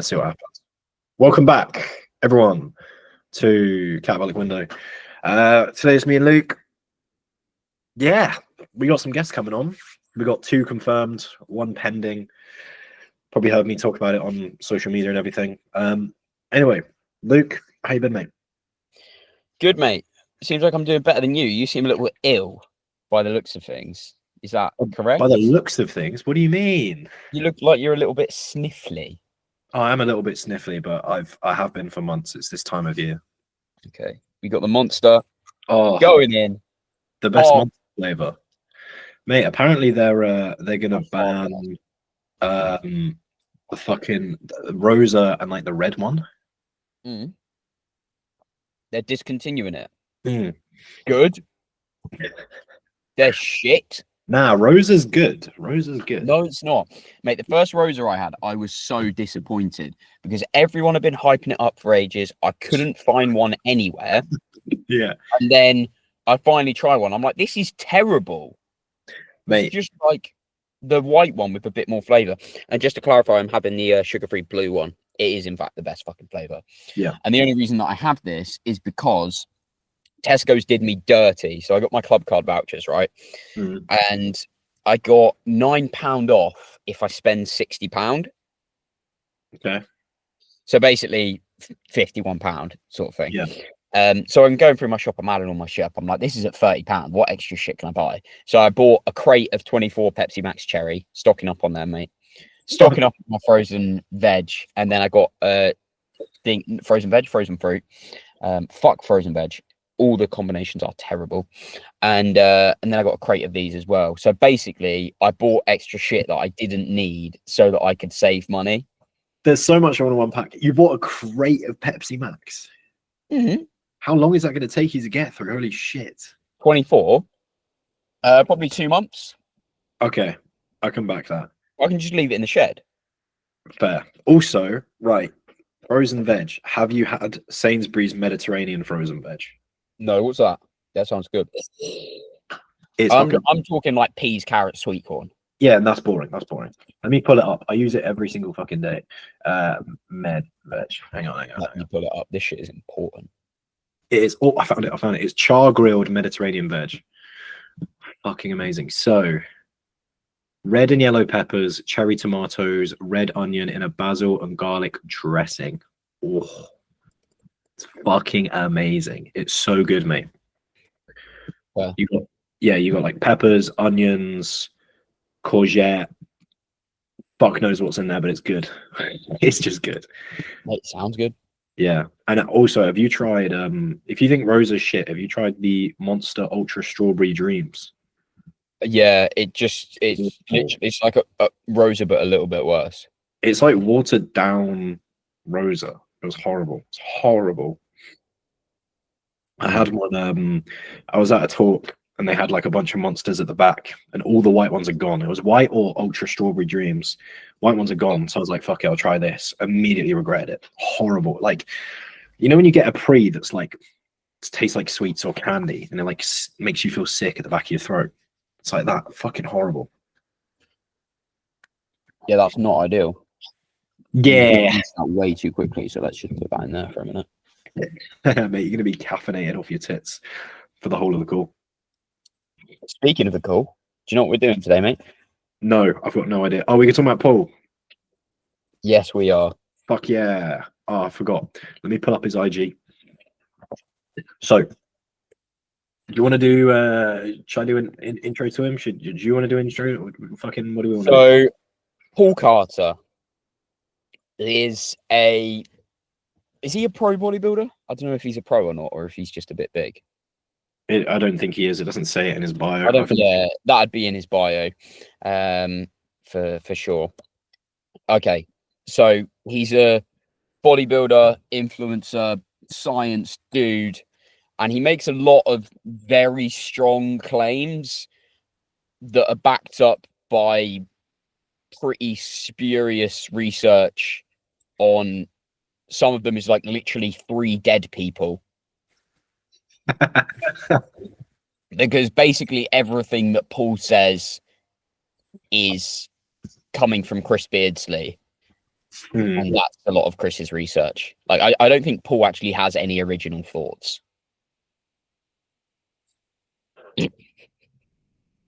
Let's see what happens. Welcome back, everyone, to Catabolic Window. Today it's me and Luke. Yeah, we got some guests coming on. We got 2 confirmed, 1 pending. Probably heard me talk about it on social media and everything. Anyway, Luke, how you been, mate? Good, mate. Seems like I'm doing better than you. You seem a little bit ill by the looks of things. Is that correct? By the looks of things, what do you mean? You look like you're a little bit sniffly. I am a little bit sniffly, but I have been for months. It's this time of year. Okay. We got the monster going in. The best monster flavor. Mate, apparently they're gonna ban the fucking Rosa and like the red one. They're discontinuing it. Good. They're shit. Nah, Rosa's good. Rosa's good. No, it's not. Mate, the first Rosa I had, I was so disappointed because everyone had been hyping it up for ages. I couldn't find one anywhere. Yeah. And then I finally tried one. I'm like, this is terrible. Mate. It's just like the white one with a bit more flavour. And just to clarify, I'm having the sugar-free blue one. It is, in fact, the best fucking flavour. Yeah. And the only reason that I have this is because Tesco's did me dirty. So I got my club card vouchers, right? And I got £9 off if I spend £60. Okay. So basically £51 sort of thing. Yeah. So I'm going through my shop, I'm adding all my shit up. I'm like, this is at £30. What extra shit can I buy? So I bought a crate of 24 Pepsi Max Cherry, stocking up on them, mate. Stocking up my frozen veg, and then I got frozen veg, frozen fruit. Fuck frozen veg. All the combinations are terrible. And then I got a crate of these as well. So basically, I bought extra shit that I didn't need so that I could save money. There's so much I want to unpack. You bought a crate of Pepsi Max. How long is that going to take you to get through? Holy shit. 24. Probably 2 months. Okay, I can back that. I can just leave it in the shed. Fair. Also, right, frozen veg. Have you had Sainsbury's Mediterranean frozen veg? No, what's that? That sounds good. I'm talking like peas, carrots, sweet corn. Yeah, and that's boring. That's boring. Let me pull it up. I use it every single fucking day. Med veg. Hang on. Let me pull it up. This shit is important. It is. Oh, I found it. It's char grilled Mediterranean veg. Fucking amazing. So, red and yellow peppers, cherry tomatoes, red onion in a basil and garlic dressing. Oh, it's fucking amazing. It's so good, mate. Yeah. You got like peppers, onions, courgette. Fuck knows what's in there, but it's good. It's just good. It sounds good. Yeah. And also, have you tried, if you think Rosa's shit, have you tried the Monster Ultra Strawberry Dreams? Yeah, it's like a Rosa, but a little bit worse. It's like watered down Rosa. It was horrible. It's horrible. I had one, I was at a talk and they had like a bunch of monsters at the back and all the white ones are gone. It was white or Ultra Strawberry Dreams. White ones are gone. So I was like, fuck it, I'll try this. Immediately regretted it. Horrible. Like, you know, when you get a pre that's like, it tastes like sweets or candy and it like makes you feel sick at the back of your throat. It's like that. Fucking horrible. Yeah, that's not ideal. Yeah. Way too quickly. So let's just put that in there for a minute. Mate, you're going to be caffeinated off your tits for the whole of the call. Speaking of the call, do you know what we're doing today, mate? No, I've got no idea. Oh, we can talk about Paul. Yes, we are. Fuck yeah. Oh, I forgot. Let me pull up his IG. So, do you want to do, should I do an intro to him? Do you want to do an intro? Fucking, what do we want to do? So, Paul Carter is he a pro bodybuilder? I don't know if he's a pro or not, or if he's just a bit big. I don't think he is. It doesn't say it in his bio. Yeah, that'd be in his bio, for sure. Okay, so he's a bodybuilder, influencer, science dude, and he makes a lot of very strong claims that are backed up by pretty spurious research on. Some of them is like literally 3 dead people. Because basically everything that Paul says is coming from Chris Beardsley. Mm. And that's a lot of Chris's research. Like, I don't think Paul actually has any original thoughts.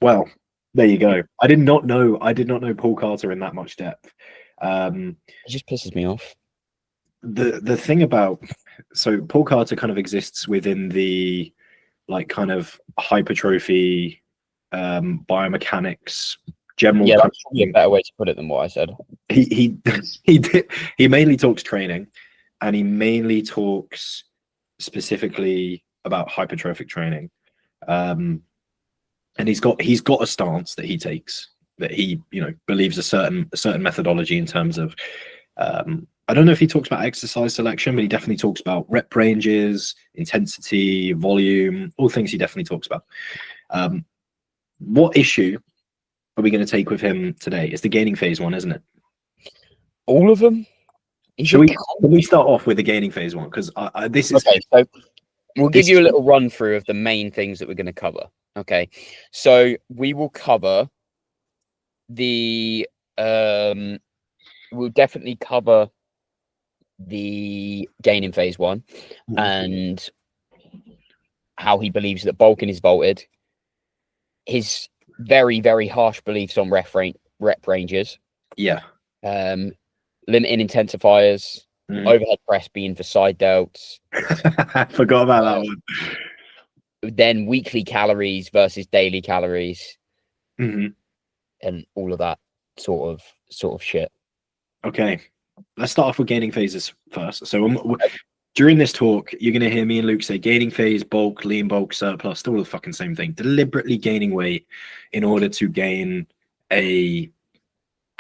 Well, there you go. I did not know Paul Carter in that much depth. It just pisses me off. The thing about, so Paul Carter kind of exists within the like kind of hypertrophy, biomechanics, general. Yeah, that's probably a better way to put it than what I said. He he mainly talks training, and he mainly talks specifically about hypertrophic training. And he's got a stance that he takes, that he believes a certain methodology in terms of, I don't know if he talks about exercise selection, but he definitely talks about rep ranges, intensity, volume, all things he definitely talks about. What issue are we going to take with him today? It's the gaining phase one, isn't it? All of them? Can we start off with the gaining phase one? Because this is okay. So we'll give you a little run through of the main things that we're going to cover. Okay, so we will cover the we'll definitely cover the gain in phase one and how he believes that bulking is vaulted, his very, very harsh beliefs on rep ranges, limiting intensifiers, overhead press being for side delts. I forgot about that one. Then weekly calories versus daily calories, and all of that sort of shit. Okay, let's start off with gaining phases first. So during this talk, you're going to hear me and Luke say gaining phase, bulk, lean bulk, surplus, still the fucking same thing. Deliberately gaining weight in order to gain a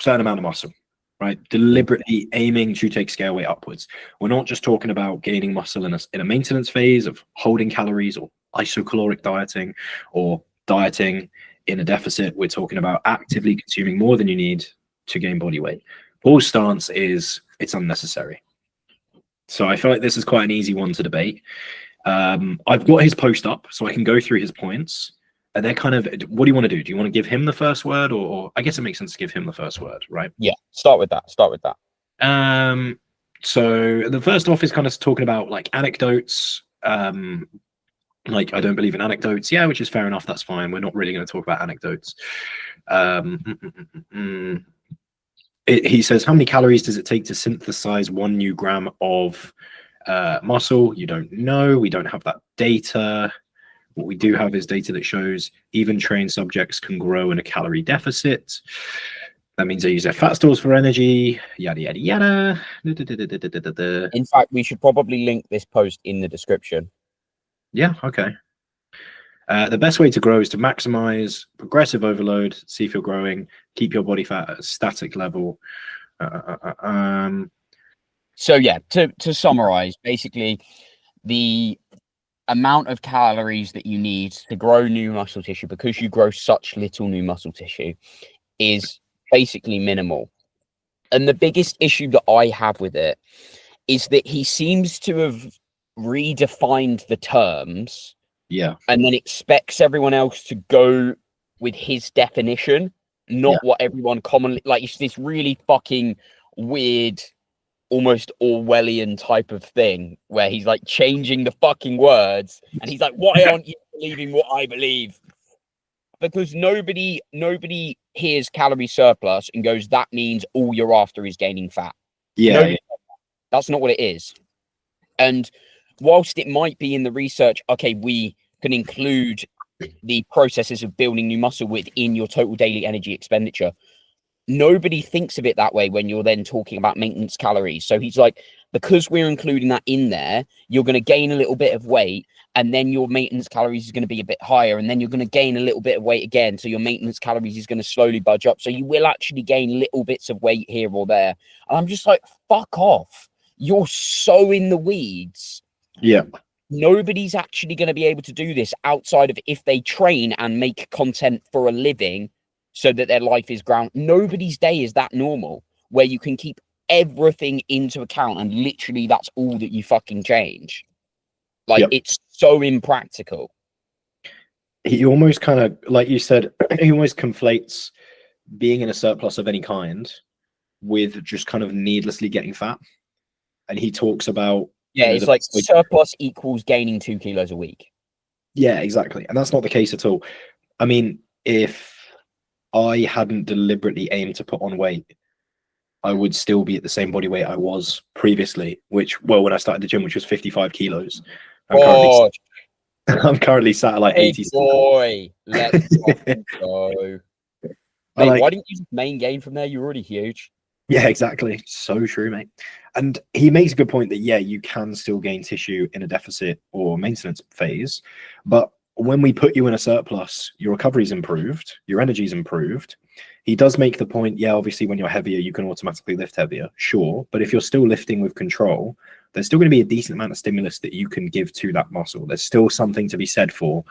certain amount of muscle, right? Deliberately aiming to take scale weight upwards. We're not just talking about gaining muscle in a maintenance phase of holding calories or isocaloric dieting or dieting in a deficit. We're talking about actively consuming more than you need to gain body weight. Paul's stance is it's unnecessary. So I feel like this is quite an easy one to debate. I've got his post up so I can go through his points. And they're kind of, what do you want to do? Do you want to give him the first word, or I guess it makes sense to give him the first word, right? Yeah, start with that. So the first off is kind of talking about like anecdotes. Like, I don't believe in anecdotes. Yeah, which is fair enough. That's fine. We're not really going to talk about anecdotes. He says, how many calories does it take to synthesize 1 new gram of muscle? You don't know. We don't have that data. What we do have is data that shows even trained subjects can grow in a calorie deficit. That means they use their fat stores for energy, yada, yada, yada. In fact, we should probably link this post in the description. Yeah, okay. The best way to grow is to maximize progressive overload, see if you're growing, keep your body fat at a static level. So yeah, to summarize, basically the amount of calories that you need to grow new muscle tissue, because you grow such little new muscle tissue, is basically minimal. And the biggest issue that I have with it is that he seems to have redefined the terms, and then expects everyone else to go with his definition, not what everyone commonly like. It's this really fucking weird, almost Orwellian type of thing where he's like changing the fucking words, and he's like, why aren't you believing what I believe? Because nobody hears calorie surplus and goes, that means all you're after is gaining fat. That's not what it is. And whilst it might be in the research, okay, we can include the processes of building new muscle within your total daily energy expenditure, nobody thinks of it that way when you're then talking about maintenance calories. So he's like, because we're including that in there, you're going to gain a little bit of weight, and then your maintenance calories is going to be a bit higher, and then you're going to gain a little bit of weight again, so your maintenance calories is going to slowly budge up, so you will actually gain little bits of weight here or there. And I'm just like, fuck off, you're so in the weeds. Nobody's actually going to be able to do this outside of if they train and make content for a living so that their life is ground. Nobody's day is that normal where you can keep everything into account and literally that's all that you fucking change. Like, it's so impractical. He almost kind of, like you said, he almost conflates being in a surplus of any kind with just kind of needlessly getting fat. And he talks about, Yeah, you know, it's like surplus equals gaining 2 kilos a week. yeah, exactly. And that's not the case at all. I mean, if I hadn't deliberately aimed to put on weight, I would still be at the same body weight I was previously, which, well, when I started the gym, which was 55 kilos. I'm currently Oh, I'm currently sat at like big 80. boy, let's fucking go. But Mate, like, why didn't you just main gain from there? You're already huge. yeah, exactly. So true, mate. And he makes a good point that, yeah, you can still gain tissue in a deficit or maintenance phase. But when we put you in a surplus, your recovery's improved, your energy's improved. He does make the point, yeah, obviously when you're heavier, you can automatically lift heavier. Sure. But if you're still lifting with control, there's still going to be a decent amount of stimulus that you can give to that muscle. There's still something to be said for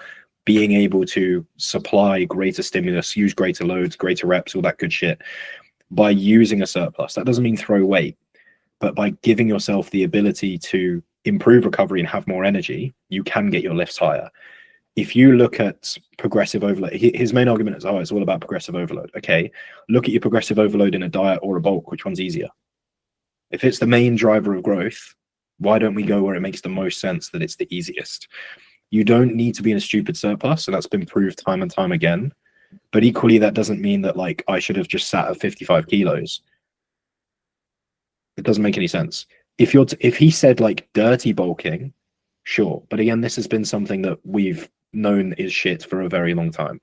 being able to supply greater stimulus, use greater loads, greater reps, all that good shit by using a surplus. That doesn't mean throw weight, but by giving yourself the ability to improve recovery and have more energy, you can get your lifts higher. If you look at progressive overload, his main argument is, oh, it's all about progressive overload. Okay, look at your progressive overload in a diet or a bulk. Which one's easier? If it's the main driver of growth, why don't we go where it makes the most sense that it's the easiest? You don't need to be in a stupid surplus, and that's been proved time and time again. But equally, that doesn't mean that like I should have just sat at 55 kilos. It doesn't make any sense. If he said like dirty bulking, sure. But again, this has been something that we've known is shit for a very long time.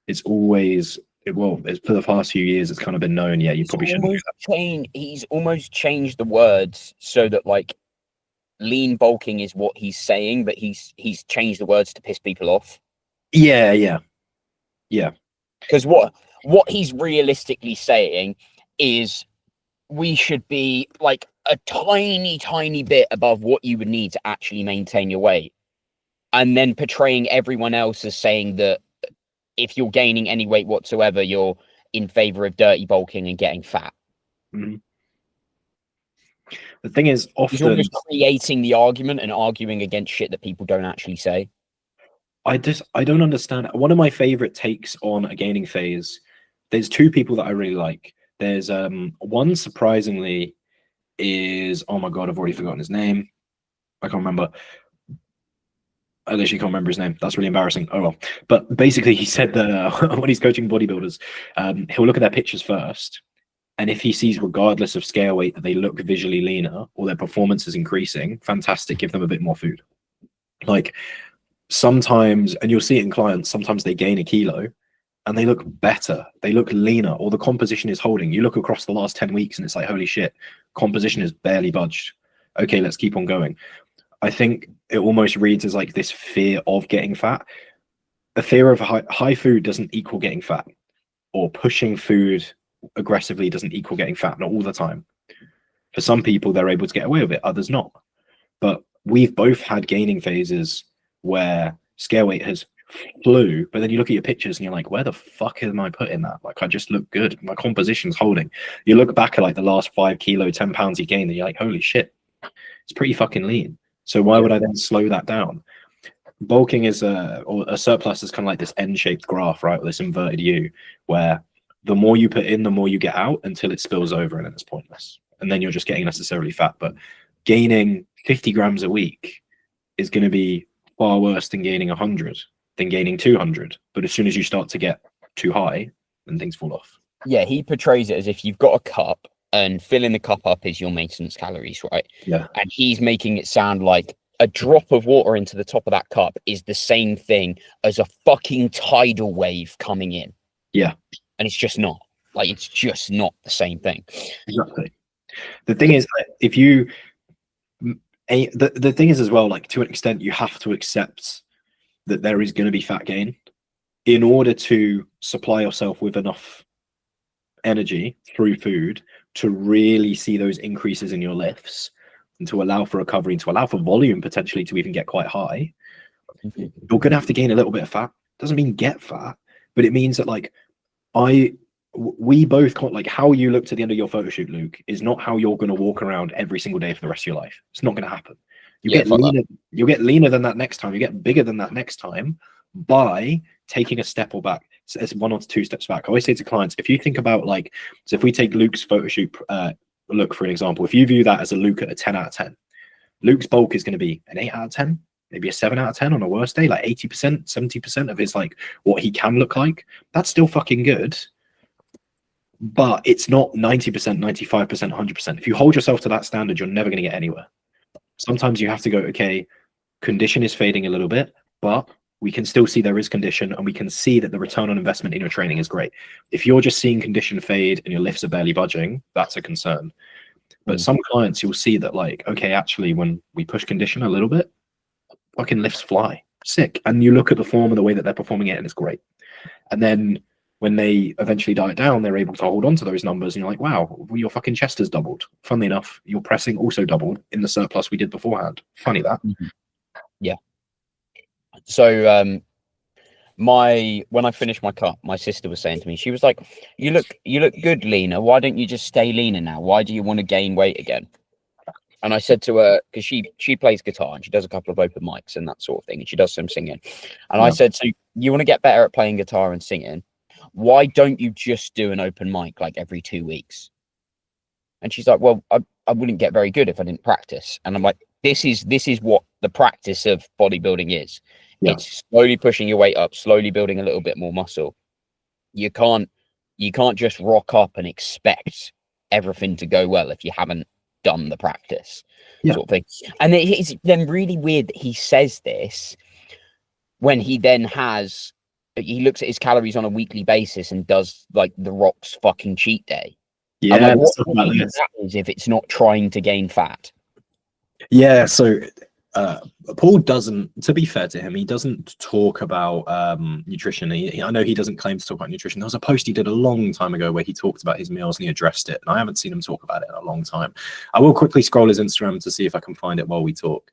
It's always for the past few years, it's kind of been known. Yeah, you probably shouldn't do that. He's almost changed the words so that like lean bulking is what he's saying, but he's changed the words to piss people off. Yeah. Because what he's realistically saying is we should be like a tiny bit above what you would need to actually maintain your weight, and then portraying everyone else as saying that if you're gaining any weight whatsoever, you're in favor of dirty bulking and getting fat. Mm-hmm. The thing is, often he's almost creating the argument and arguing against shit that people don't actually say. I don't understand. One of my favorite takes on a gaining phase, there's two people that I really like. There's one, surprisingly, is, oh my god, I've already forgotten his name. I can't remember. I literally can't remember his name. That's really embarrassing. Oh well. But basically, he said that when he's coaching bodybuilders, he'll look at their pictures first, and if he sees, regardless of scale weight, that they look visually leaner or their performance is increasing, fantastic. Give them a bit more food. Like sometimes, and you'll see it in clients, sometimes they gain a kilo and they look better, they look leaner, or the composition is holding. You look across the last 10 weeks and it's like, holy shit, composition is barely budged. Okay, let's keep on going. I think it almost reads as like this fear of getting fat. The fear of high food doesn't equal getting fat, or pushing food aggressively doesn't equal getting fat, not all the time. For some people, they're able to get away with it, others not. But we've both had gaining phases where scale weight has flew, but then you look at your pictures and you're like, where the fuck am I putting that? Like, I just look good. My composition's holding. You look back at like the last 5 kilo, 10 pounds you gained, and you're like, holy shit, it's pretty fucking lean. So why would I then slow that down? Bulking is or a surplus is kind of like this N-shaped graph, right? Or this inverted U, where the more you put in, the more you get out until it spills over and then it's pointless. And then you're just getting necessarily fat. But gaining 50 grams a week is going to be far worse than gaining 100, than gaining 200. But as soon as you start to get too high, then things fall off. Yeah, he portrays it as if you've got a cup and filling the cup up is your maintenance calories, right? Yeah. And he's making it sound like a drop of water into the top of that cup is the same thing as a fucking tidal wave coming in. Yeah. And it's just not. Like, it's just not the same thing. Exactly. The thing is, if you... The thing is as well, like, to an extent, you have to accept that there is going to be fat gain in order to supply yourself with enough energy through food to really see those increases in your lifts and to allow for recovery and to allow for volume potentially to even get quite high. You're going to have to gain a little bit of fat. Doesn't mean get fat, but it means that like we both can't, like, how you looked at the end of your photo shoot, Luke, is not how you're going to walk around every single day for the rest of your life. It's not going to happen. You get leaner than that next time. You get bigger than that next time by taking a step or back, so it's 1 or 2 steps back. I always say to clients, if you think about like, so if we take Luke's photo shoot look for an example, if you view that as a Luke at a 10 out of 10, Luke's bulk is going to be an 8 out of 10, maybe a 7 out of 10 on a worst day, like 80%, 70% of his like what he can look like. That's still fucking good. But it's not 90%, 95%, 100%. If you hold yourself to that standard, you're never going to get anywhere. Sometimes you have to go, okay, condition is fading a little bit, but we can still see there is condition, and we can see that the return on investment in your training is great. If you're just seeing condition fade and your lifts are barely budging, that's a concern. But some clients, you'll see that like, okay, actually, when we push condition a little bit, fucking lifts fly. Sick. And you look at the form and the way that they're performing it, and it's great. And then when they eventually diet down, they're able to hold on to those numbers, and you're like, wow, well, your fucking chest has doubled. Funnily enough, your pressing also doubled in the surplus we did beforehand. Funny that. Yeah. So when I finished my cut, my sister was saying to me, she was like, you look good leaner. Why don't you just stay leaner now? Why do you want to gain weight again? And I said to her, because she plays guitar and she does a couple of open mics and that sort of thing, and she does some singing. And I said, so you want to get better at playing guitar and singing? Why don't you just do an open mic like every 2 weeks? And she's like, well, I wouldn't get very good if I didn't practice. And I'm like, this is what the practice of bodybuilding is. Yeah. It's slowly pushing your weight up, slowly building a little bit more muscle. You can't just rock up and expect everything to go well if you haven't done the practice, sort of thing. And it's then really weird that he says this when he then he looks at his calories on a weekly basis and does like the Rock's fucking cheat day. Yeah, like, what that is if it's not trying to gain fat. Yeah, so Paul doesn't, to be fair to him, he doesn't talk about nutrition. I know he doesn't claim to talk about nutrition. There was a post he did a long time ago where he talked about his meals and he addressed it, and I haven't seen him talk about it in a long time. I will quickly scroll his Instagram to see if I can find it while we talk.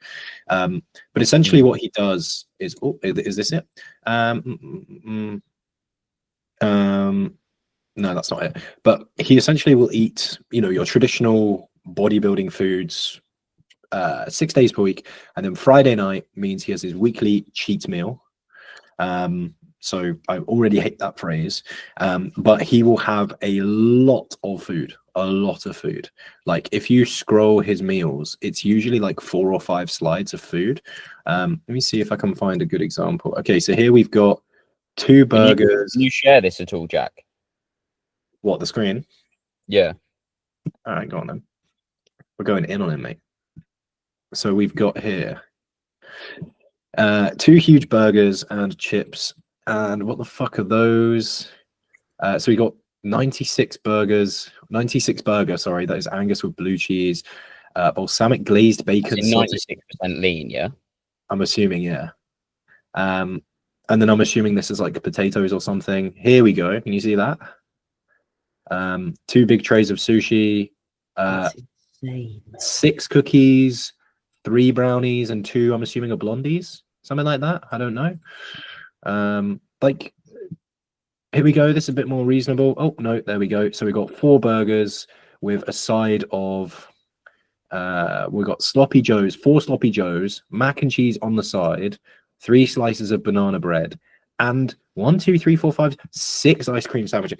But essentially what he does is, is this it? No, that's not it. But he essentially will eat, your traditional bodybuilding foods 6 days per week, and then Friday night means he has his weekly cheat meal. So I already hate that phrase, but he will have a lot of food. Like if you scroll his meals, it's usually like 4 or 5 slides of food. Let me see if I can find a good example. Okay, so here we've got 2 burgers. Can you share this at all, Jack? What, the screen? Yeah. All right, go on then. We're going in on it, mate. So we've got here 2 huge burgers and chips, and what the fuck are those? So we got 96 burger, sorry, that is Angus with blue cheese, balsamic glazed bacon, 96% lean, yeah, I'm assuming, yeah. And then I'm assuming this is like potatoes or something. Here we go, can you see that? 2 big trays of sushi, 6 cookies, 3 brownies, and 2, I'm assuming, are blondies, something like that. I don't know. Like, here we go. This is a bit more reasonable. Oh no, there we go. So we got 4 burgers with a side of we got sloppy joes, 4 sloppy joes, mac and cheese on the side, 3 slices of banana bread, and 1, 2, 3, 4, 5, 6 ice cream sandwiches.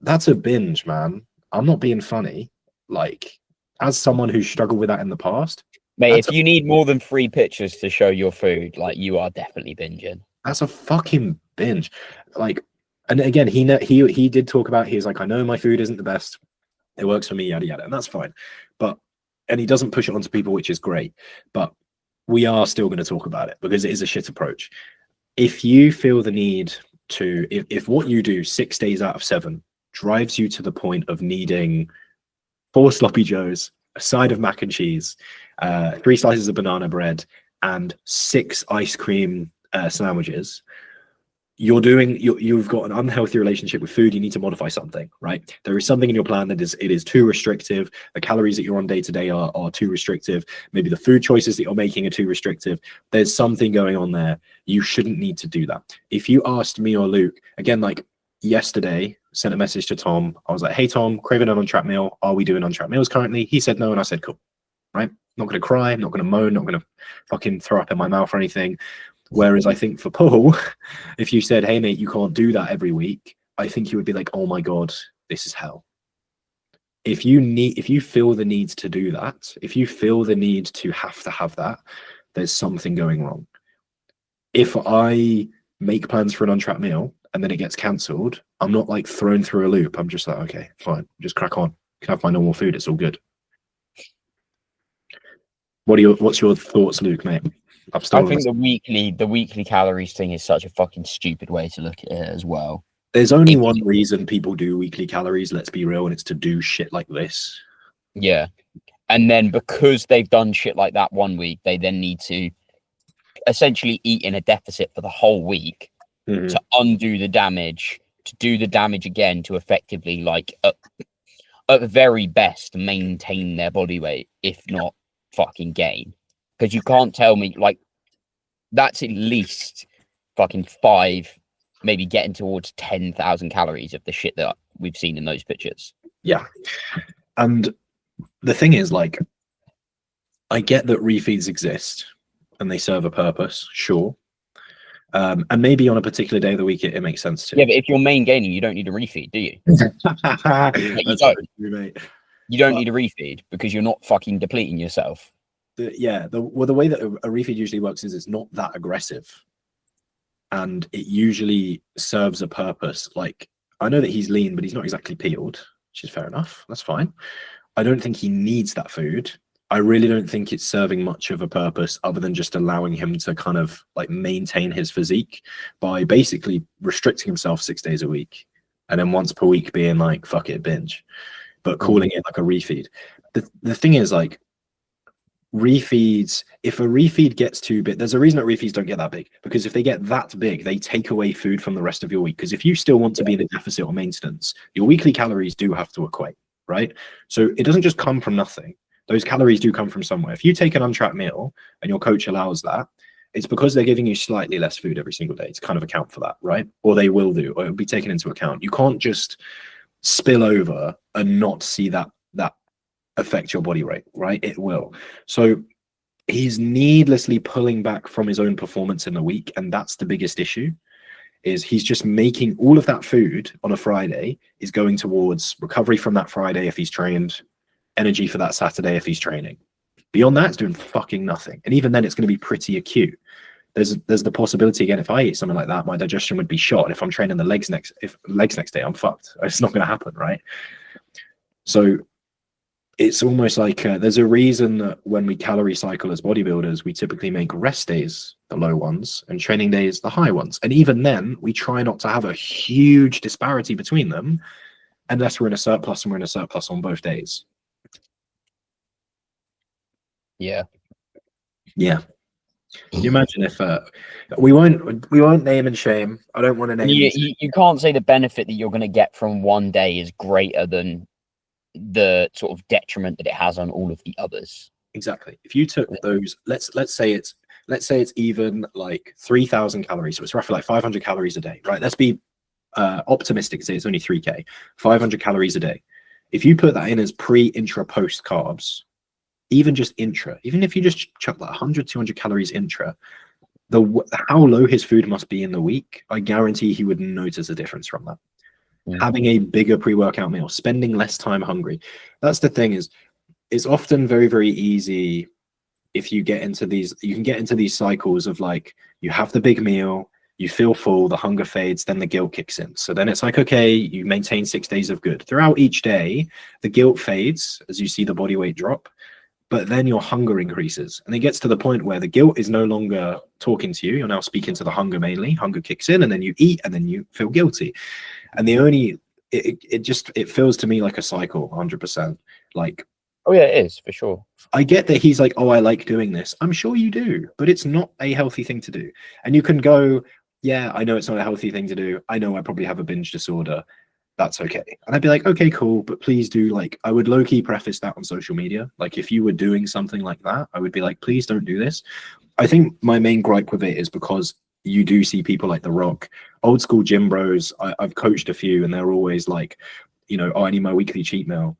That's a binge, man. I'm not being funny. Like, as someone who's struggled with that in the past, mate, if you need more than 3 pictures to show your food, like, you are definitely binging. That's a fucking binge. Like, and again, he did talk about, he's like, I know my food isn't the best, it works for me, yada yada, and that's fine. And he doesn't push it onto people, which is great. But we are still going to talk about it because it is a shit approach. If you feel the need to, if what you do 6 days out of 7 drives you to the point of needing 4 sloppy joes, a side of mac and cheese, 3 slices of banana bread, and 6 ice cream sandwiches, you've got an unhealthy relationship with food. You need to modify something, right? There is something in your plan that is too restrictive. The calories that you're on day to day are too restrictive. Maybe the food choices that you're making are too restrictive. There's something going on there. You shouldn't need to do that. If you asked me or Luke, again, like yesterday, sent a message to Tom. I was like, hey Tom, craving an on-track meal. Are we doing on-track meals currently? He said no, and I said cool. Right? Not going to cry, not going to moan, not going to fucking throw up in my mouth or anything. Whereas I think for Paul, if you said, hey mate, you can't do that every week, I think you would be like, oh my God, this is hell. If you feel the need to do that, if you feel the need to have that, there's something going wrong. If I make plans for an untracked meal and then it gets cancelled, I'm not like thrown through a loop. I'm just like, okay, fine, just crack on. Can have my normal food. It's all good. What's your thoughts, Luke, mate? I think the weekly calories thing is such a fucking stupid way to look at it as well. There's only one reason people do weekly calories, let's be real, and it's to do shit like this. Yeah. And then because they've done shit like that one week, they then need to essentially eat in a deficit for the whole week to undo the damage, to do the damage again, to effectively, like, at the very best, maintain their body weight, if not fucking gain. Because you can't tell me, like, that's at least fucking 5, maybe getting towards 10,000 calories of the shit that we've seen in those pictures. Yeah. And the thing is, like, I get that refeeds exist and they serve a purpose, sure. And maybe on a particular day of the week, it makes sense to. Yeah, but if you're main gaining, you don't need a refeed, do you? You don't. You don't need a refeed because you're not fucking depleting yourself. The way that a refeed usually works is it's not that aggressive. And it usually serves a purpose. Like, I know that he's lean, but he's not exactly peeled, which is fair enough. That's fine. I don't think he needs that food. I really don't think it's serving much of a purpose other than just allowing him to kind of like maintain his physique by basically restricting himself 6 days a week. And then once per week being like, fuck it, binge, but calling it like a refeed. The thing is, like, refeeds, if a refeed gets too big, there's a reason that refeeds don't get that big, because if they get that big, they take away food from the rest of your week. Because if you still want to be in a deficit or maintenance, your weekly calories do have to equate, right? So it doesn't just come from nothing. Those calories do come from somewhere. If you take an untracked meal and your coach allows that, it's because they're giving you slightly less food every single day to kind of account for that, right? Or they will do, or it'll be taken into account. You can't just spill over and not see that affect your body weight, right? It will. So he's needlessly pulling back from his own performance in the week, and that's the biggest issue. Is he's just making all of that food on a Friday is going towards recovery from that Friday if he's trained, energy for that Saturday if he's training. Beyond that, it's doing fucking nothing. And even then, it's going to be pretty acute. There's the possibility, again, if I eat something like that, my digestion would be shot. And if I'm training the legs next day, I'm fucked. It's not going to happen, right? So it's almost like there's a reason that when we calorie cycle as bodybuilders, we typically make rest days the low ones and training days the high ones. And even then, we try not to have a huge disparity between them unless we're in a surplus, and we're in a surplus on both days. Yeah. Can you imagine if we won't name and shame. I don't want to name. You can't say the benefit that you're going to get from one day is greater than the sort of detriment that it has on all of the others. Exactly. If you took those, let's say it's even like 3,000 calories, so it's roughly like 500 calories a day, right? Let's be optimistic, say it's only 3K, 500 calories a day. If you put that in as pre, intra, post carbs, even just intra, even if you just chuck like 100, 200 calories intra, how low his food must be in the week, I guarantee he would notice a difference from that. Having a bigger pre-workout meal, spending less time hungry. That's the thing, is it's often very, very easy if you get into these, you can get into these cycles of like, you have the big meal, you feel full, the hunger fades, then the guilt kicks in. So then it's like, okay, you maintain 6 days of good. Throughout each day, the guilt fades as you see the body weight drop, but then your hunger increases. And it gets to the point where the guilt is no longer talking to you. You're now speaking to the hunger mainly. Hunger kicks in, and then you eat, and then you feel guilty. And it feels to me like a cycle, 100%. Like, oh yeah, it is for sure. I get that he's like, oh, I like doing this. I'm sure you do, but it's not a healthy thing to do. And you can go, yeah, I know it's not a healthy thing to do. I know I probably have a binge disorder. That's okay. And I'd be like, okay, cool, but please do, like, I would low-key preface that on social media. Like, if you were doing something like that, I would be like, please don't do this. I think my main gripe with it is because you do see people like The Rock, old school gym bros. I've coached a few, and they're always like, oh, I need my weekly cheat meal.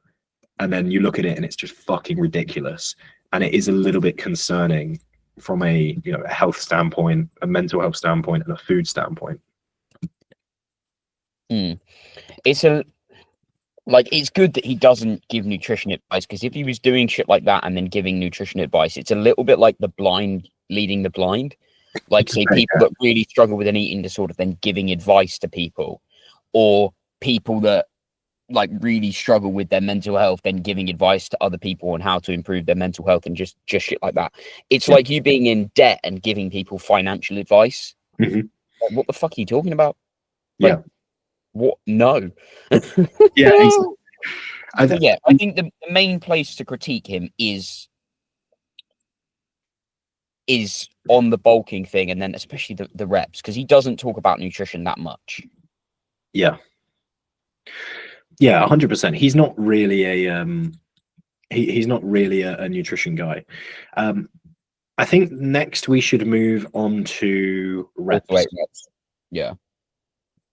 And then you look at it and it's just fucking ridiculous. And it is a little bit concerning from a a health standpoint, a mental health standpoint, and a food standpoint. It's it's good that he doesn't give nutrition advice, because if he was doing shit like that and then giving nutrition advice, it's a little bit like the blind leading the blind. Like, say, people that really struggle with an eating disorder then giving advice to people, or people that like really struggle with their mental health then giving advice to other people on how to improve their mental health, and just shit like that. It's like you being in debt and giving people financial advice. Like, what the fuck are you talking about? Like, what? No. Yeah, exactly. I think the main place to critique him is on the bulking thing, and then especially the reps, because he doesn't talk about nutrition that much. Yeah, 100%. He's not really a he's not really a nutrition guy. I think next we should move on to reps. Yeah,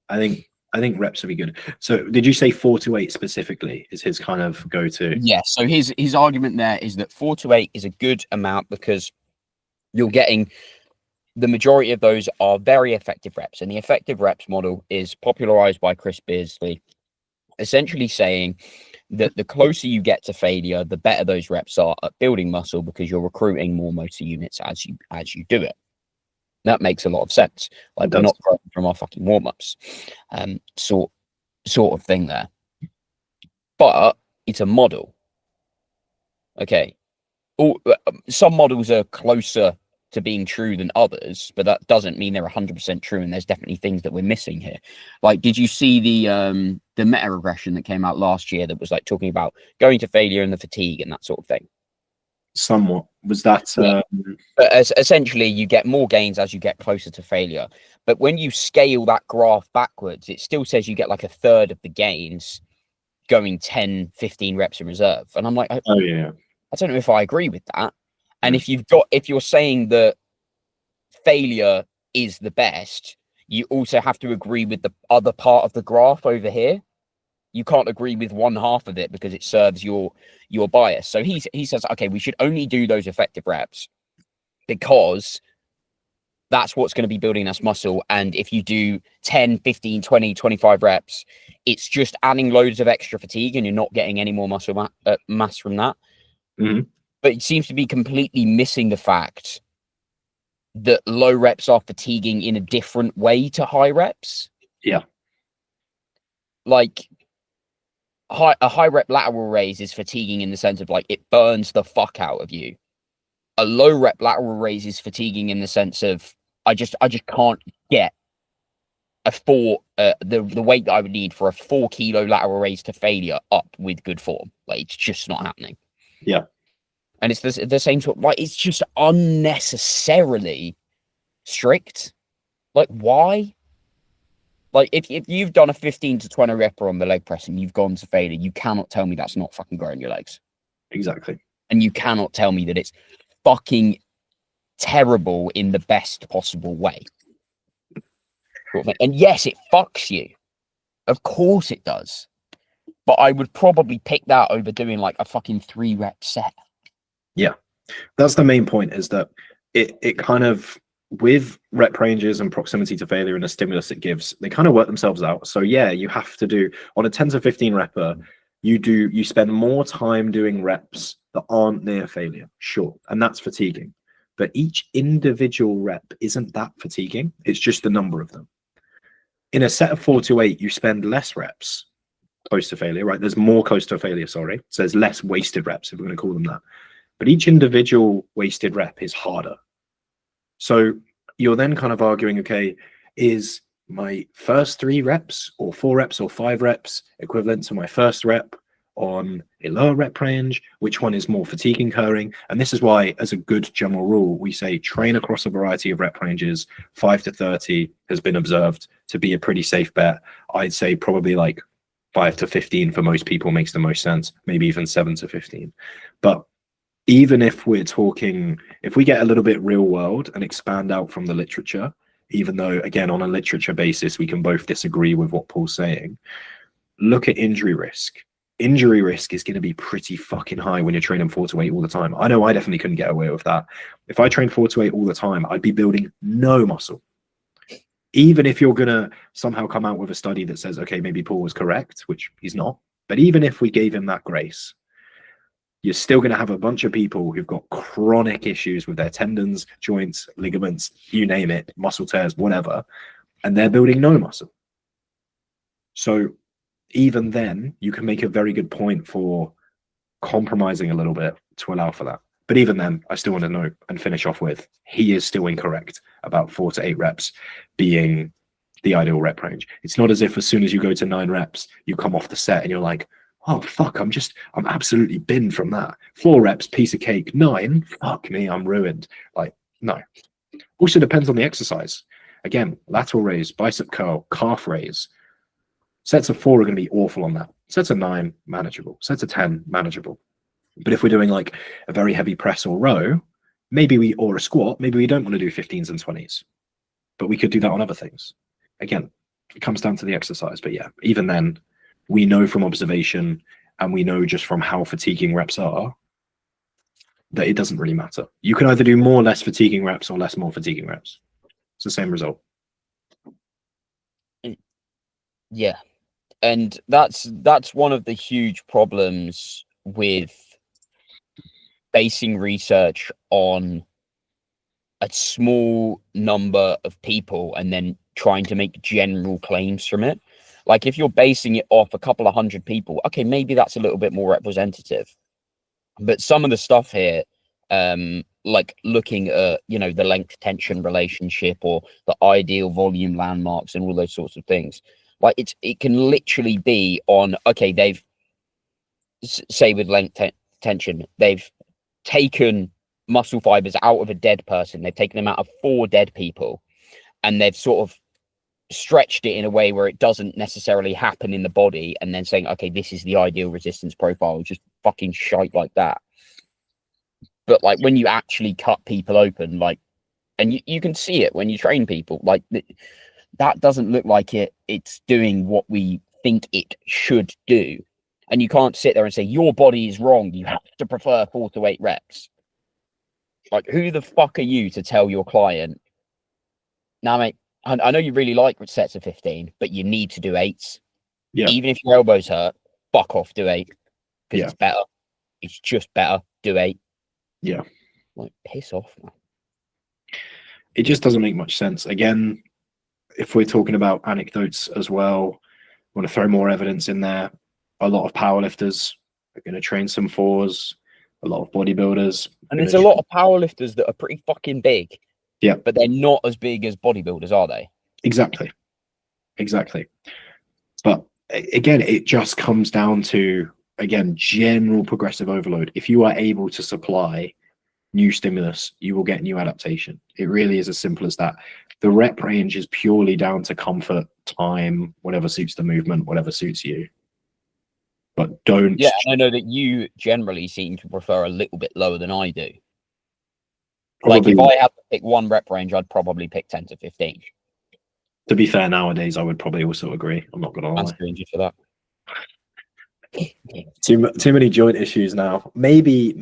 I think reps would be good. So did you say 4 to 8 specifically is his kind of go-to? Yeah, so his argument there is that 4 to 8 is a good amount, because you're getting the majority of those are very effective reps. And the effective reps model is popularized by Chris Beardsley, essentially saying that the closer you get to failure, the better those reps are at building muscle, because you're recruiting more motor units as you do it. That makes a lot of sense. Like, we're not growing from our fucking warm-ups, sort of thing there. But it's a model. Okay. Some models are closer to being true than others, but that doesn't mean they're 100% true, and there's definitely things that we're missing here. Like, did you see the meta regression that came out last year that was like talking about going to failure and the fatigue and that sort of thing? Somewhat. Was that but essentially you get more gains as you get closer to failure, but when you scale that graph backwards, it still says you get like a third of the gains going 10-15 reps in reserve. And I'm like, I don't know if I agree with that. And if you're saying that failure is the best, you also have to agree with the other part of the graph over here. You can't agree with one half of it because it serves your bias. So he says, okay, we should only do those effective reps because that's what's going to be building us muscle. And if you do 10, 15, 20, 25 reps, it's just adding loads of extra fatigue and you're not getting any more muscle mass from that. But it seems to be completely missing the fact that low reps are fatiguing in a different way to high reps. Yeah. Like, a high rep lateral raise is fatiguing in the sense of like it burns the fuck out of you. A low rep lateral raise is fatiguing in the sense of I just can't get the weight that I would need for a 4 kilo lateral raise to failure up with good form. Like, it's just not happening. Yeah. And it's the same sort of, like, it's just unnecessarily strict. Like, why? Like, if you've done a 15 to 20 rep on the leg press and you've gone to failure, you cannot tell me that's not fucking growing your legs. Exactly. And you cannot tell me that it's fucking terrible in the best possible way. And yes, it fucks you. Of course it does. But I would probably pick that over doing like a fucking 3 rep set. Yeah. That's the main point, is that it kind of, with rep ranges and proximity to failure and the stimulus it gives, they kind of work themselves out. So yeah, you have to do on a 10 to 15 repper, you spend more time doing reps that aren't near failure, sure, and that's fatiguing. But each individual rep isn't that fatiguing. It's just the number of them. In a set of 4 to 8, you spend less reps close to failure, right? There's more close to failure, sorry. So there's less wasted reps, if we're going to call them that. But each individual wasted rep is harder. So you're then kind of arguing, okay, is my first 3 reps or 4 reps or 5 reps equivalent to my first rep on a lower rep range? Which one is more fatigue incurring? And this is why, as a good general rule, we say train across a variety of rep ranges. 5 to 30 has been observed to be a pretty safe bet. I'd say probably like 5 to 15 for most people makes the most sense, maybe even 7 to 15. But even if we're talking, if we get a little bit real world and expand out from the literature, even though, again, on a literature basis, we can both disagree with what Paul's saying, look at injury risk. injury risk is going to be pretty fucking high when you're training 4 to 8 all the time. I know I definitely couldn't get away with that. If I trained 4 to 8 all the time, I'd be building no muscle. Even if you're going to somehow come out with a study that says, okay, maybe Paul was correct, which he's not. But even if we gave him that grace, you're still going to have a bunch of people who've got chronic issues with their tendons, joints, ligaments, you name it, muscle tears, whatever, and they're building no muscle. So even then, you can make a very good point for compromising a little bit to allow for that. But even then, I still want to know and finish off with, he is still incorrect about 4 to 8 reps being the ideal rep range. It's not as if as soon as you go to 9 reps, you come off the set and you're like, oh, fuck, I'm absolutely binned from that. 4 reps, piece of cake. 9, fuck me, I'm ruined. Like, no. Also depends on the exercise. Again, lateral raise, bicep curl, calf raise. Sets of 4 are going to be awful on that. Sets of 9, manageable. Sets of 10, manageable. But if we're doing like a very heavy press or row, or a squat, maybe we don't want to do 15s and 20s. But we could do that on other things. Again, it comes down to the exercise. But yeah, even then, we know from observation and we know just from how fatiguing reps are that it doesn't really matter. You can either do more less fatiguing reps or more fatiguing reps. It's the same result. Yeah. And that's one of the huge problems with basing research on a small number of people and then trying to make general claims from it. Like if you're basing it off a couple of hundred people, okay, maybe that's a little bit more representative. But some of the stuff here, like looking at, the length tension relationship or the ideal volume landmarks and all those sorts of things, like it can literally be on, okay, they've, say with length tension, they've taken muscle fibers out of a dead person. They've taken them out of 4 dead people and they've sort of stretched it in a way where it doesn't necessarily happen in the body, and then saying, okay, this is the ideal resistance profile, just fucking shite like that. But like when you actually cut people open, like, and you can see it when you train people, like that doesn't look like it's doing what we think it should do. And you can't sit there and say your body is wrong, you have to prefer 4 to 8 reps. Like, who the fuck are you to tell your client, now, mate, I know you really like sets of 15, but you need to do 8s. Yeah. Even if your elbows hurt, fuck off, do 8. Because it's better. It's just better. Do 8. Yeah. Like, piss off, man. It just doesn't make much sense. Again, if we're talking about anecdotes as well, I want to throw more evidence in there. A lot of powerlifters are going to train some 4s. A lot of bodybuilders. And there's a lot of powerlifters that are pretty fucking big. Yeah. But they're not as big as bodybuilders, are they? Exactly. But again, it just comes down to, again, general progressive overload. If you are able to supply new stimulus, you will get new adaptation. It really is as simple as that. The rep range is purely down to comfort, time, whatever suits the movement, whatever suits you. But don't... Yeah, I know that you generally seem to prefer a little bit lower than I do. Probably, like if I had to pick one rep range, I'd probably pick 10 to 15. To be fair, nowadays I would probably also agree. I'm not gonna lie. You for that. Too many joint issues now. Maybe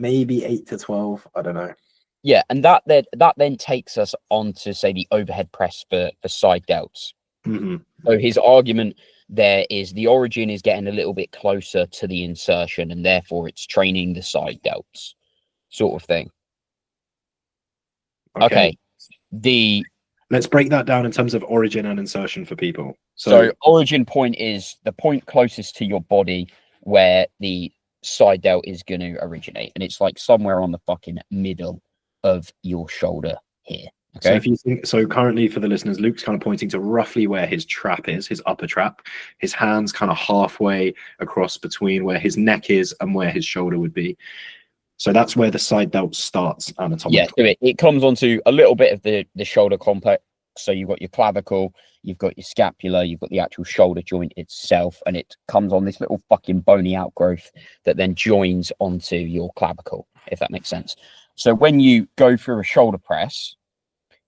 8 to 12. I don't know. Yeah, and that then takes us on to, say, the overhead press for side delts. Mm-hmm. So his argument there is the origin is getting a little bit closer to the insertion, and therefore it's training the side delts, sort of thing. Okay. Let's break that down in terms of origin and insertion for people. So origin point is the point closest to your body where the side delt is going to originate, and it's like somewhere on the fucking middle of your shoulder here. Okay. So if you think, so currently for the listeners, Luke's kind of pointing to roughly where his trap is, his upper trap. His hand's kind of halfway across between where his neck is and where his shoulder would be. So that's where the side delt starts anatomically. Yeah, so it comes onto a little bit of the shoulder complex. So you've got your clavicle, you've got your scapula, you've got the actual shoulder joint itself, and it comes on this little fucking bony outgrowth that then joins onto your clavicle, if that makes sense. So when you go through a shoulder press,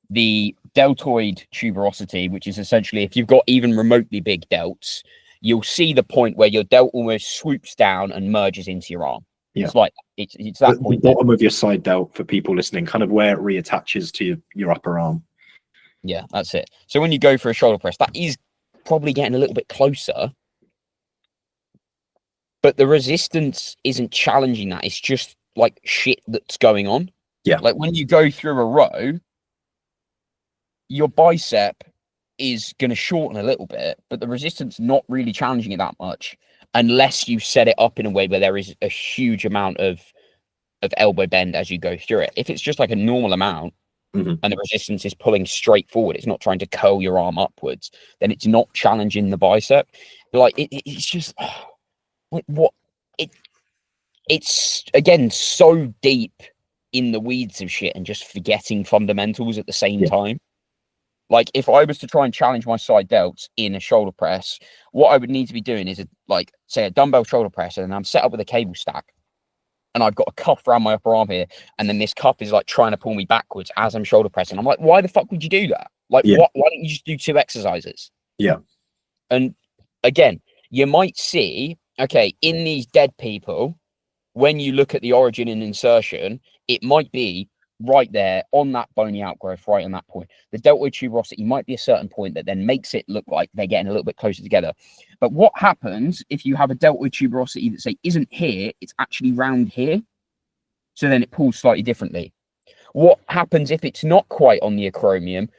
the deltoid tuberosity, which is essentially if you've got even remotely big delts, you'll see the point where your delt almost swoops down and merges into your arm. Yeah. It's like it's that point. The bottom of your side delt, for people listening, kind of where it reattaches to your upper arm. Yeah, that's it. So when you go for a shoulder press, that is probably getting a little bit closer, but the resistance isn't challenging that. It's just like shit that's going on. Yeah. Like when you go through a row, your bicep is going to shorten a little bit, but the resistance not really challenging it that much unless you set it up in a way where there is a huge amount of elbow bend as you go through it. If it's just like a normal amount, and the resistance is pulling straight forward, it's not trying to curl your arm upwards, then it's not challenging the bicep. Like it's just what it's again so deep in the weeds of shit and just forgetting fundamentals at the same time. Like if I was to try and challenge my side delts in a shoulder press, what I would need to be doing is like say a dumbbell shoulder press, and I'm set up with a cable stack, and I've got a cuff around my upper arm here, and then this cuff is like trying to pull me backwards as I'm shoulder pressing. I'm like, why the fuck would you do that? Like, why don't you just do 2 exercises? Yeah. And again, you might see, okay, in these dead people, when you look at the origin and insertion, it might be right there on that bony outgrowth, right on that point. The deltoid tuberosity might be a certain point that then makes it look like they're getting a little bit closer together. But what happens if you have a deltoid tuberosity that say isn't here, it's actually round here? So then it pulls slightly differently. What happens if it's not quite on the acromion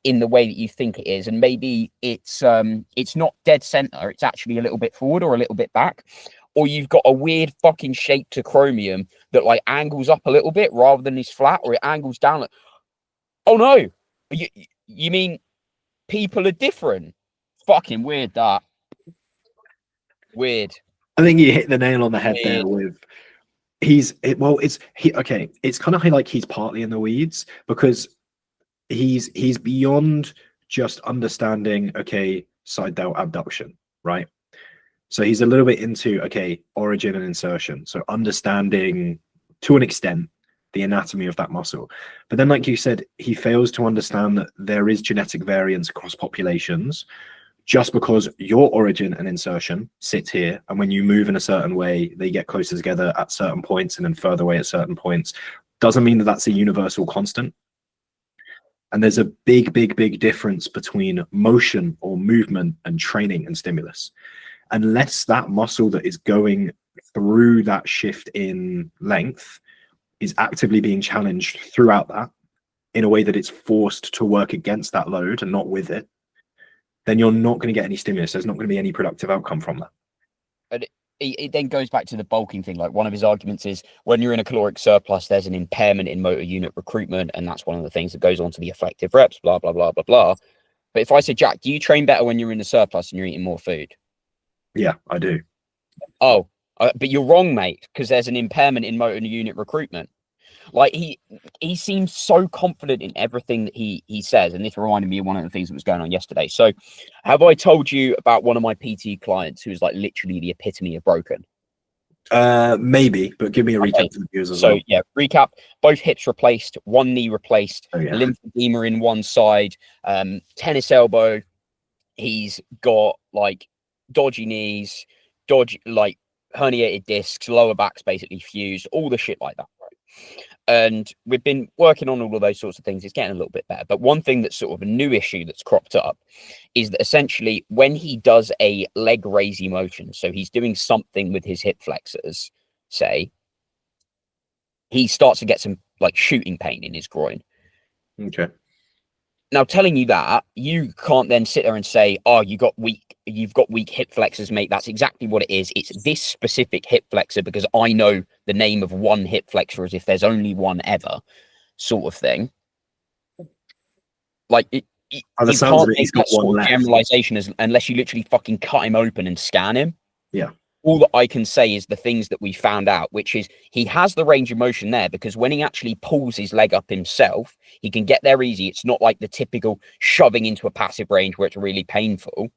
in the way that you think it is, and maybe it's not dead center, it's actually a little bit forward or a little bit back? Or you've got a weird fucking shaped acromion that like angles up a little bit rather than is flat, or it angles down. Like, oh no, you mean people are different? Fucking weird that. Weird. I think you hit the nail on the head there with it's kind of like he's partly in the weeds, because he's beyond just understanding, okay, side delt abduction, right? So he's a little bit into, okay, origin and insertion. So understanding to an extent the anatomy of that muscle. But then, like you said, he fails to understand that there is genetic variance across populations. Just because your origin and insertion sits here, and when you move in a certain way, they get closer together at certain points and then further away at certain points, doesn't mean that that's a universal constant. And there's a big, big, big difference between motion or movement and training and stimulus. Unless that muscle that is going through that shift in length is actively being challenged throughout that in a way that it's forced to work against that load and not with it, then you're not going to get any stimulus. There's not going to be any productive outcome from that. And it then goes back to the bulking thing. Like one of his arguments is when you're in a caloric surplus, there's an impairment in motor unit recruitment. And that's one of the things that goes on to the effective reps, blah, blah, blah, blah, blah. But if I say, Jack, do you train better when you're in the surplus and you're eating more food? Yeah, I do. Oh, but you're wrong, mate, because there's an impairment in motor unit recruitment. Like he seems so confident in everything that he says, and this reminded me of one of the things that was going on yesterday. So, have I told you about one of my PT clients who is like literally the epitome of broken? Maybe, but give me a recap for the viewers as well. So yeah, recap: both hips replaced, one knee replaced, lymphedema in one side, tennis elbow. He's got like dodgy knees, like herniated discs, lower back's basically fused, all the shit like that, right? And we've been working on all of those sorts of things. It's getting a little bit better. But one thing that's sort of a new issue that's cropped up is that essentially when he does a leg raising motion, so he's doing something with his hip flexors, say, he starts to get some like shooting pain in his groin. Okay. Now, telling you that, you can't then sit there and say, oh, you've got weak hip flexors, mate. That's exactly what it is. It's this specific hip flexor because I know the name of one hip flexor as if there's only one ever, sort of thing. Like, you can't make that sort of generalization unless you literally fucking cut him open and scan him. Yeah. All that I can say is the things that we found out, which is he has the range of motion there because when he actually pulls his leg up himself, he can get there easy. It's not like the typical shoving into a passive range where it's really painful.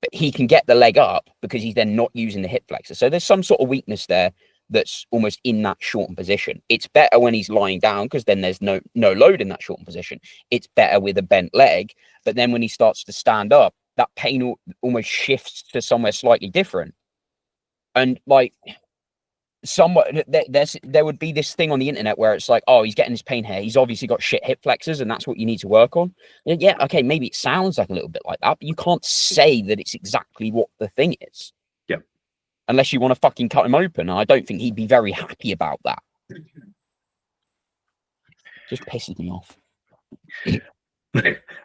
But he can get the leg up because he's then not using the hip flexor. So there's some sort of weakness there that's almost in that shortened position. It's better when he's lying down because then there's no load in that shortened position. It's better with a bent leg. But then when he starts to stand up, that pain almost shifts to somewhere slightly different. And like there would be this thing on the internet where it's like, oh, he's getting his pain here, he's obviously got shit hip flexors and that's what you need to work on. Yeah, okay, maybe it sounds like a little bit like that, but you can't say that it's exactly what the thing is. Yeah. Unless you want to fucking cut him open. And I don't think he'd be very happy about that. Just pisses me off.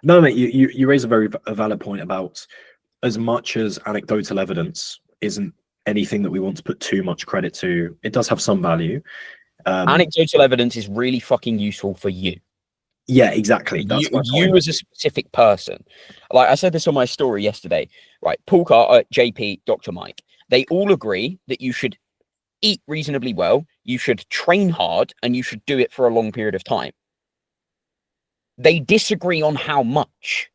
No, mate, you raise a valid point about, as much as anecdotal evidence isn't anything that we want to put too much credit to, it does have some value. Anecdotal evidence is really fucking useful for you. Yeah, exactly. That's you as a specific person. Like I said this on my story yesterday, right? Paul Carter, JP, Dr. Mike, they all agree that you should eat reasonably well, you should train hard, and you should do it for a long period of time. They disagree on how much.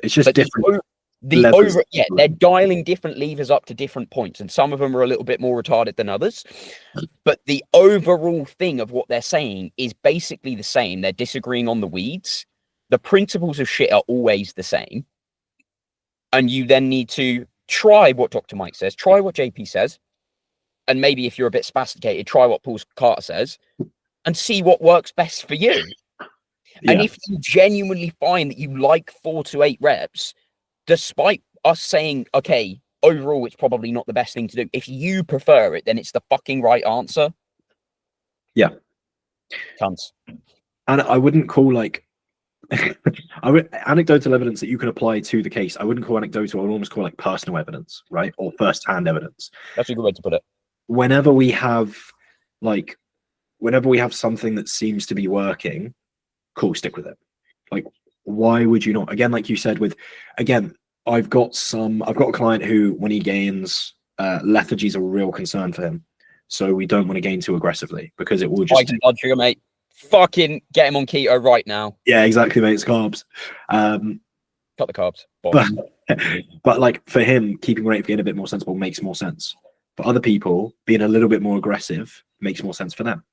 It's just different. They're dialing different levers up to different points, and some of them are a little bit more retarded than others. But the overall thing of what they're saying is basically the same. They're disagreeing on the weeds. The principles of shit are always the same. And you then need to try what Dr. Mike says, try what JP says, and maybe if you're a bit spasticated, try what Paul Carter says, and see what works best for you. Yeah. And if you genuinely find that you like 4 to 8 reps, despite us saying, okay, overall, it's probably not the best thing to do, if you prefer it, then it's the fucking right answer. Yeah. Tons. And I wouldn't call anecdotal evidence that you can apply to the case. I wouldn't call anecdotal. I would almost call like personal evidence, right? Or first-hand evidence. That's a good way to put it. Whenever we have something that seems to be working, cool, stick with it. Like, why would you not? Again, like you said, I've got a client who, when he gains, lethargy is a real concern for him. So we don't want to gain too aggressively because it will just blood sugar, mate. Fucking get him on keto right now. Yeah, exactly, mate. It's carbs. Cut the carbs. But like for him, keeping rate of gain a bit more sensible makes more sense. For other people, being a little bit more aggressive makes more sense for them.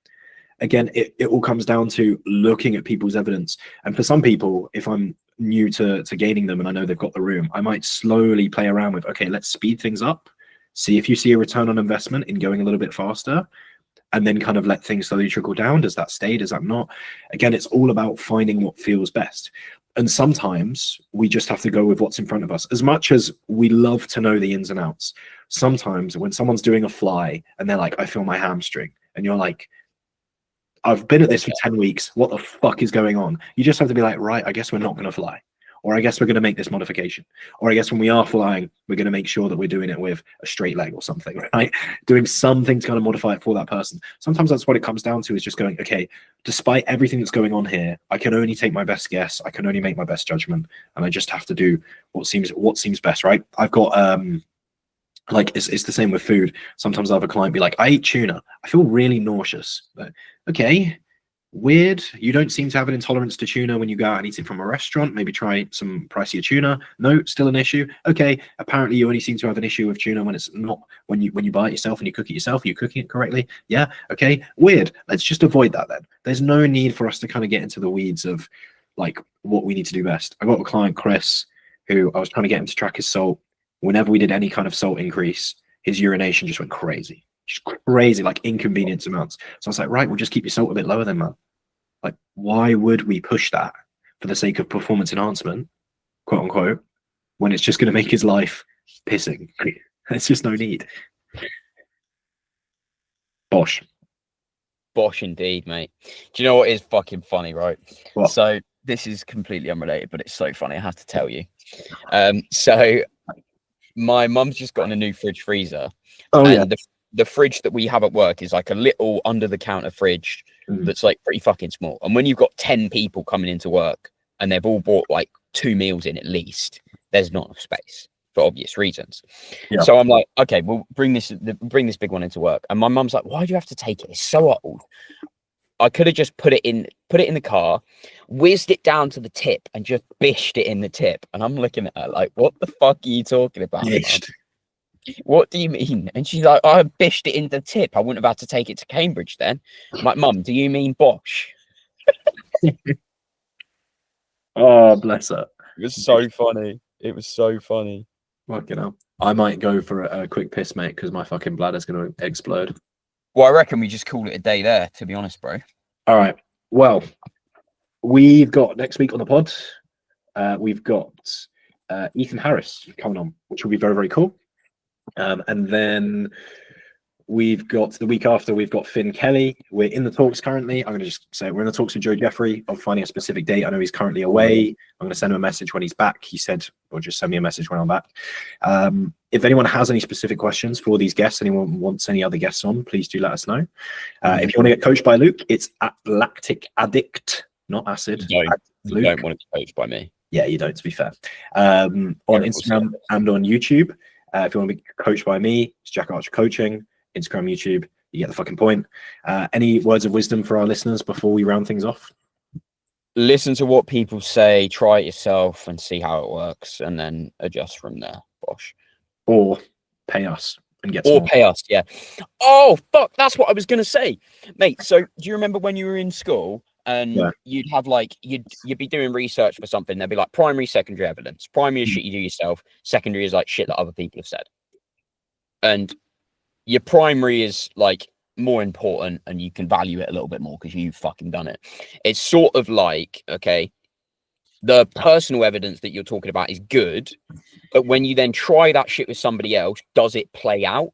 Again, it all comes down to looking at people's evidence. And for some people, if I'm new to gaining them and I know they've got the room, I might slowly play around with, okay, let's speed things up. See if you see a return on investment in going a little bit faster, and then kind of let things slowly trickle down. Does that stay? Does that not? Again, it's all about finding what feels best. And sometimes we just have to go with what's in front of us. As much as we love to know the ins and outs, sometimes when someone's doing a fly and they're like, I feel my hamstring, and you're like, I've been at this for 10 weeks. What the fuck is going on? You just have to be like, right, I guess we're not going to fly. Or I guess we're going to make this modification. Or I guess when we are flying, we're going to make sure that we're doing it with a straight leg or something, right? Doing something to kind of modify it for that person. Sometimes that's what it comes down to, is just going, okay, despite everything that's going on here, I can only take my best guess. I can only make my best judgment. And I just have to do what seems best, right? I've got, like it's the same with food. Sometimes I'll have a client be like, I ate tuna. I feel really nauseous. But, okay, weird. You don't seem to have an intolerance to tuna when you go out and eat it from a restaurant. Maybe try some pricier tuna. No, still an issue. Okay, apparently you only seem to have an issue with tuna when it's not, when you buy it yourself and you cook it yourself. Are you cooking it correctly? Yeah. Okay, weird. Let's just avoid that then. There's no need for us to kind of get into the weeds of like what we need to do best. I got a client, Chris, who I was trying to get him to track his salt. Whenever we did any kind of salt increase, his urination just went crazy. Just crazy, like inconvenience amounts. So I was like, right, we'll just keep your salt a bit lower then, man. Like, why would we push that for the sake of performance enhancement, quote unquote, when it's just going to make his life pissing? There's just no need. Bosh. Bosh indeed, mate. Do you know what is fucking funny, right? What? So this is completely unrelated, but it's so funny, I have to tell you. So my mum's just gotten a new fridge freezer. Oh, and the fridge that we have at work is like a little under-the-counter fridge that's like pretty fucking small. And when you've got 10 people coming into work and they've all bought like 2 meals in at least, there's not enough space for obvious reasons. Yeah. So I'm like, okay, we'll bring this big one into work. And my mum's like, why do you have to take it? It's so old. I could have just put it in the car, whizzed it down to the tip and just bished it in the tip. And I'm looking at her like, what the fuck are you talking about? What do you mean? And she's like, I bished it in the tip. I wouldn't have had to take it to Cambridge then. I'm like, Mum, do you mean Bosh? Oh, bless her. It was so funny. It was so funny. Fucking hell. I might go for a quick piss, mate, because my fucking bladder's going to explode. Well, I reckon we just call it a day there, to be honest, bro. All right. Well, we've got next week on the pod, we've got Ethan Harris coming on, which will be very, very cool. And then we've got the week after, we've got Finn Kelly. We're in the talks currently. I'm going to just say we're in the talks with Joe Jeffrey of finding a specific date. I know he's currently away. I'm going to send him a message when he's back. He said, or just send me a message when I'm back. If anyone has any specific questions for these guests, anyone wants any other guests on, please do let us know. If you want to get coached by Luke, it's at LacticAddict, not acid. You don't want to be coached by me. Yeah, you don't, to be fair. On Instagram and on YouTube. If you want to be coached by me, it's JackArcherCoaching. Instagram, YouTube, you get the fucking point. Any words of wisdom for our listeners before we round things off? Listen to what people say, try it yourself and see how it works, and then adjust from there. Bosh. Or pay us and get or pay us, yeah. Oh, fuck, that's what I was going to say. Mate, so do you remember when you were in school and you'd have like, you'd be doing research for something, there'd be like primary, secondary evidence. Primary is shit you do yourself. Secondary is like shit that other people have said. And your primary is like more important and you can value it a little bit more because you've fucking done it. It's sort of like, okay, the personal evidence that you're talking about is good, but when you then try that shit with somebody else, does it play out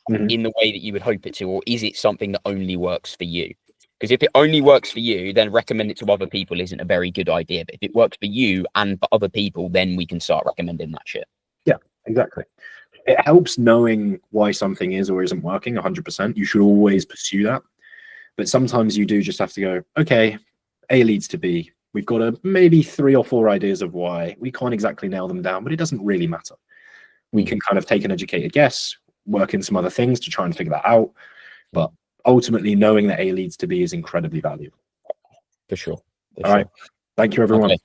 in the way that you would hope it to, or is it something that only works for you? Because if it only works for you, then recommend it to other people isn't a very good idea. But if it works for you and for other people, then we can start recommending that shit. Yeah, exactly. It helps knowing why something is or isn't working 100%. You should always pursue that. But sometimes you do just have to go, okay, A leads to B. We've got maybe 3 or 4 ideas of why. We can't exactly nail them down, but it doesn't really matter. We can kind of take an educated guess, work in some other things to try and figure that out. But ultimately, knowing that A leads to B is incredibly valuable. For sure. All right. Thank you, everyone. Okay.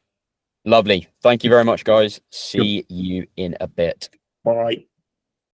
Lovely. Thank you very much, guys. See you in a bit. Bye.